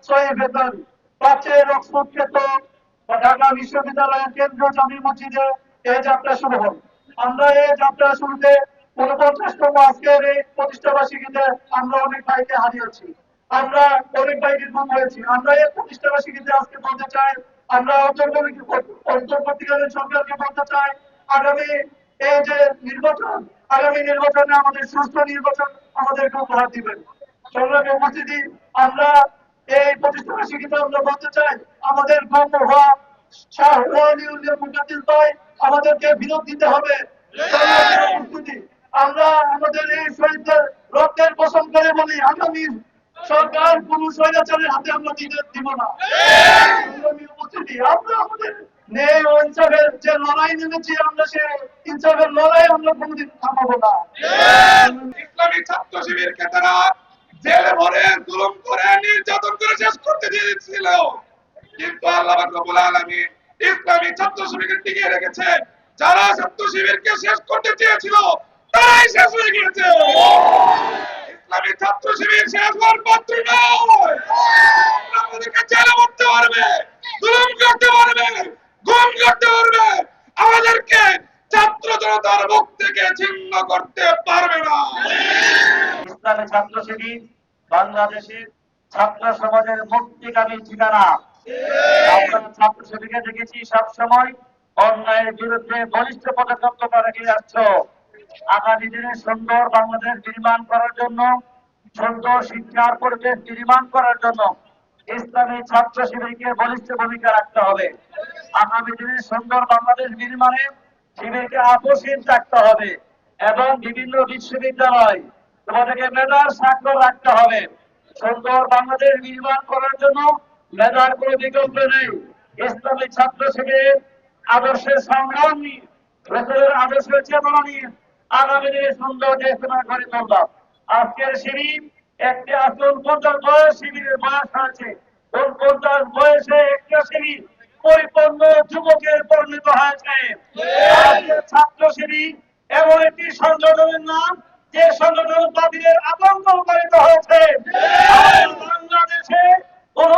সহি বেতন প্রাচ্যের অক্সফোর্ড খ্যাত ঢাকা বিশ্ববিদ্যালয়ের কেন্দ্রীয় জামি মসজিদে এই যাত্রা শুরু হল। আমরা এই যাত্রা শুরুতে 49তম আজকের এই প্রতিষ্ঠা বার্ষিকীতে আমরা অনেক ভাইকে হারিয়েছি, আমরা অনেক ভাইকে গুম হয়েছি। আমরা এই প্রতিষ্ঠা বার্ষিকীতে আজকে বলতে চাই, আমরা অন্তর্বর্তীকালীন সরকারকে বলতে চাই, আগামী এই যে নির্বাচন, আগামী নির্বাচনে আমাদের সুস্থ নির্বাচন আমাদেরকে উপহার দিবেন। সংগ্রামী উপস্থিতি, আমরা এই প্রতিষ্ঠা বার্ষিকীতে আমরা বলতে চাই, আমাদের গণ্য হওয়া শাহ মুজাদ্দিদ ভাই আমাদেরকে বিরোধ দিতে হবে। আমরা আমাদের এই শহীদদের রক্তের পছন্দ করে বলি, আগামী সরকার কোন স্বৈরাচারের হাতে আমরা দিব না। উপস্থিতি, আমরা আমাদের ন্যায় ও ইনসাফের যে লড়াই নেমেছি, আমরা সে ইনসাফের লড়াই আমরা কোনোদিন থামাবো না। ইসলামী ছাত্র শিবিরকে তারা জেলে ভরে জুলুম করে নির্যাতন করে শেষ করতে দিয়েছিল, কিন্তু আল্লাহ রাব্বুল আলামিন ইসলামী ছাত্র শিবিরকে টিকিয়ে রেখেছে। যারা ছাত্র শিবিরকে শেষ করতে চেয়েছিল তারাই শেষ হয়ে গিয়েছে। ইসলামী ছাত্র শিবির শেষ হওয়ার পাত্র নয়। আমাদেরকে জেলে ভরতে পারবে, জুলুম করতে পারবে, গুম করতে পারবে, আমাদেরকে ছাত্র জনতার মুখ থেকে ছিন্ন করতে পারবে না। ইসলামী ছাত্র শিবির বাংলাদেশের ছাত্র সমাজের মুক্তিকামী ঠিকানা। আমরা ছাত্র শিবিরকে দেখেছি সবসময় অন্যায়ের বিরুদ্ধে বলিষ্ঠ পদক্ষেপ রেখে যাচ্ছ। আগামী দিনে সুন্দর বাংলাদেশ নির্মাণ করার জন্য, সুন্দর শিক্ষার পরিবেশ নির্মাণ করার জন্য ইসলামী ছাত্র শিবিরকে বলিষ্ঠ ভূমিকা রাখতে হবে। আগামী দিনে সুন্দর বাংলাদেশ নির্মাণে শিবিরকে আপোষহীন থাকতে হবে এবং বিভিন্ন বিশ্ববিদ্যালয় তোমাদেরকে মেধার স্বাক্ষর রাখতে হবে। সুন্দর বাংলাদেশ নির্মাণ করার জন্য মেধার কোনো বিকল্প নেই। ইসলামী ছাত্র শিবিরের আদর্শের সংগ্রাম নিয়ে, রাসূলের আদর্শের চেতনা নিয়ে আগামী দিনে সুন্দর দেশ নির্মাণ করে তুললাম। আজকের শিবির একটি আসল 50 বয়স শিবিরের বয়স হয়েছে। 50 বয়সে একটা শিবির পরিপূর্ণ যুবকের পরিণত হয়েছে। ছাত্র শিবির এমন একটি সংগঠনের নাম যে সংগঠন বাতিলের আতঙ্ক পরিণত হয়েছে। বাংলাদেশে কোন